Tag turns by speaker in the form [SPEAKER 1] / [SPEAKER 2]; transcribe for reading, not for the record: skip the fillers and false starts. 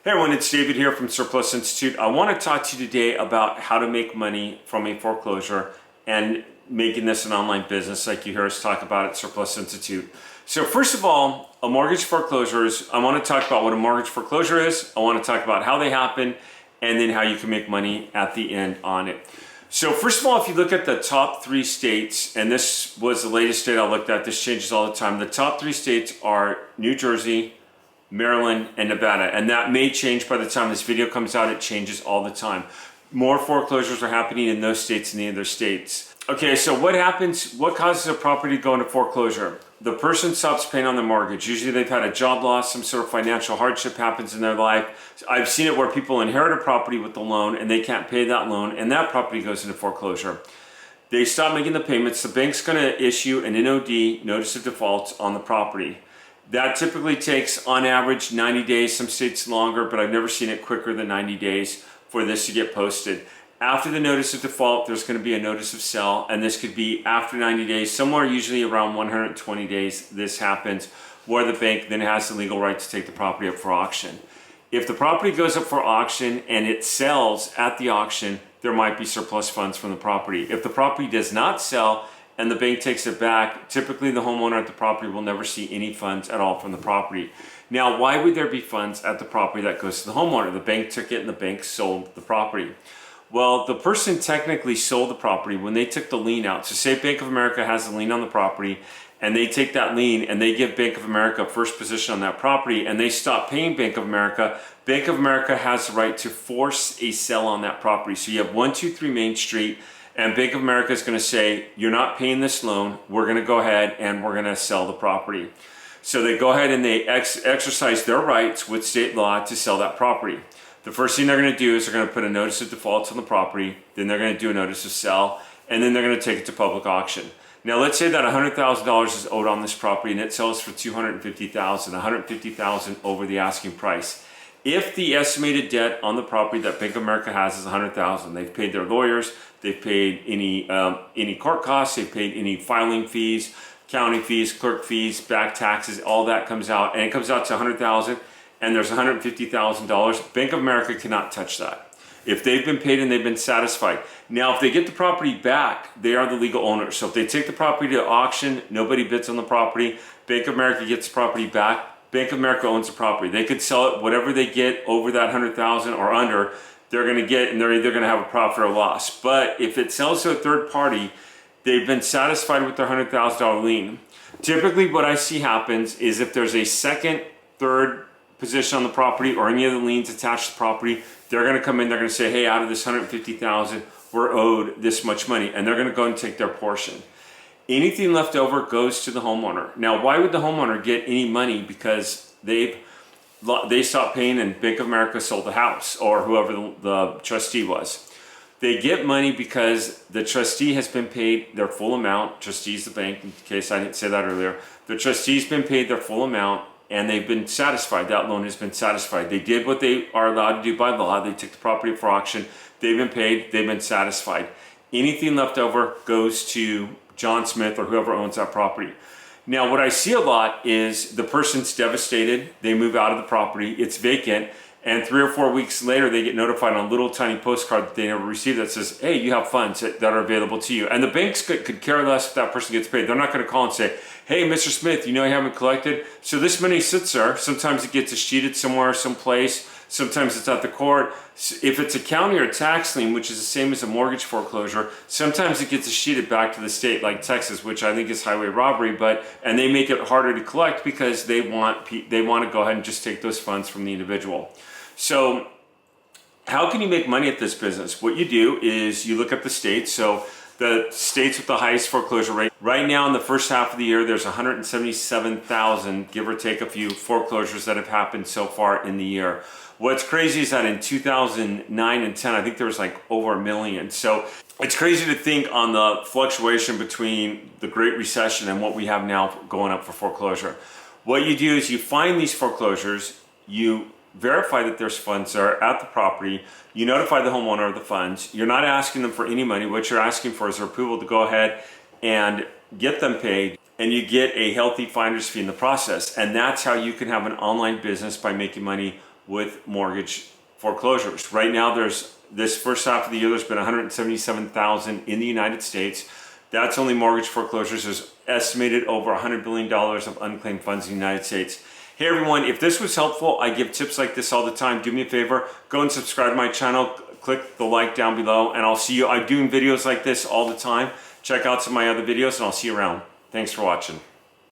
[SPEAKER 1] Hey everyone, it's David here from Surplus Institute. I want to talk to you today about how to make money from a foreclosure and making this an online business like you hear us talk about at Surplus Institute. So first of all, a mortgage foreclosure is, I want to talk about what a mortgage foreclosure is. I want to talk about how they happen and then how you can make money at the end on it. So first of all, if you look at the top 3 states, and this was the latest state I looked at, this changes all the time. The top 3 states are New Jersey, Maryland, and Nevada, and that may change by the time this video comes out. It changes all the time. More foreclosures are happening in those states than the other states. Okay, so what happens, what causes a property to go into foreclosure? The person stops paying on the mortgage. Usually they've had a job loss, some sort of financial hardship happens in their life. I've seen it where people inherit a property with the loan and they can't pay that loan and that property goes into foreclosure. They stop making the payments. The bank's gonna issue an NOD, notice of default, on the property. That typically takes, on average, 90 days, some states longer, but I've never seen it quicker than 90 days for this to get posted. After the notice of default, there's going to be a notice of sale, and this could be after 90 days, somewhere usually around 120 days this happens, where the bank then has the legal right to take the property up for auction. If the property goes up for auction and it sells at the auction, there might be surplus funds from the property. If the property does not sell, and the bank takes it back, typically the homeowner at the property will never see any funds at all from the property. Now, why would there be funds at the property that goes to the homeowner? The bank took it and the bank sold the property. Well, the person technically sold the property when they took the lien out. So say Bank of America has a lien on the property and they take that lien and they give Bank of America first position on that property and they stop paying Bank of America. Bank of America has the right to force a sell on that property. So you have 123 Main Street, and Bank of America is going to say, you're not paying this loan, we're going to go ahead and we're going to sell the property. So they go ahead and they exercise their rights with state law to sell that property. The first thing they're going to do is they're going to put a notice of default on the property, then they're going to do a notice of sell, and then they're going to take it to public auction. Now let's say that $100,000 is owed on this property and it sells for $250,000, $150,000 over the asking price. If the estimated debt on the property that Bank of America has is $100,000, they've paid their lawyers, they've paid any court costs, they've paid any filing fees, county fees, clerk fees, back taxes, all that comes out, and it comes out to $100,000, and there's $150,000. Bank of America cannot touch that. If they've been paid and they've been satisfied. Now, if they get the property back, they are the legal owners. So if they take the property to auction, nobody bids on the property, Bank of America gets the property back, Bank of America owns the property. They could sell it, whatever they get over that $100,000 or under, they're going to get, and they're either going to have a profit or loss. But if it sells to a third party, they've been satisfied with their $100,000 lien. Typically what I see happens is if there's a second, third position on the property or any other liens attached to the property, they're going to come in, they're going to say, hey, out of this $150,000, we're owed this much money, and they're going to go and take their portion. Anything left over goes to the homeowner. Now, why would the homeowner get any money? Because they stopped paying and Bank of America sold the house, or whoever the trustee was. They get money because the trustee has been paid their full amount. Trustee's the bank, in case I didn't say that earlier. The trustee's been paid their full amount and they've been satisfied. That loan has been satisfied. They did what they are allowed to do by law. They took the property up for auction. They've been paid. They've been satisfied. Anything left over goes to John Smith or whoever owns that property. Now, what I see a lot is the person's devastated. They move out of the property. It's vacant. And 3 or 4 weeks later, they get notified on a little tiny postcard that they never received that says, hey, you have funds that are available to you. And the banks could care less if that person gets paid. They're not going to call and say, hey, Mr. Smith, you know you haven't collected. So this money sits there. Sometimes it gets escheated somewhere, someplace. Sometimes it's at the court. If it's a county or tax lien, which is the same as a mortgage foreclosure, sometimes it gets escheated back to the state, like Texas, which I think is highway robbery, and they make it harder to collect because they want to go ahead and just take those funds from the individual. So how can you make money at this business? What you do is you look at the states. So the states with the highest foreclosure rate. Right now in the first half of the year, there's 177,000, give or take a few, foreclosures that have happened so far in the year. What's crazy is that in 2009 and 10, I think there was like over 1 million. So it's crazy to think on the fluctuation between the Great Recession and what we have now going up for foreclosure. What you do is you find these foreclosures, you verify that there's funds there at the property, you notify the homeowner of the funds, you're not asking them for any money, what you're asking for is their approval to go ahead and get them paid, and you get a healthy finder's fee in the process. And that's how you can have an online business by making money with mortgage foreclosures. Right now, this first half of the year, there's been 177,000 in the United States. That's only mortgage foreclosures. There's estimated over $100 billion of unclaimed funds in the United States. Hey everyone, if this was helpful, I give tips like this all the time. Do me a favor, go and subscribe to my channel, click the like down below, and I'll see you. I'm doing videos like this all the time. Check out some of my other videos and I'll see you around. Thanks for watching.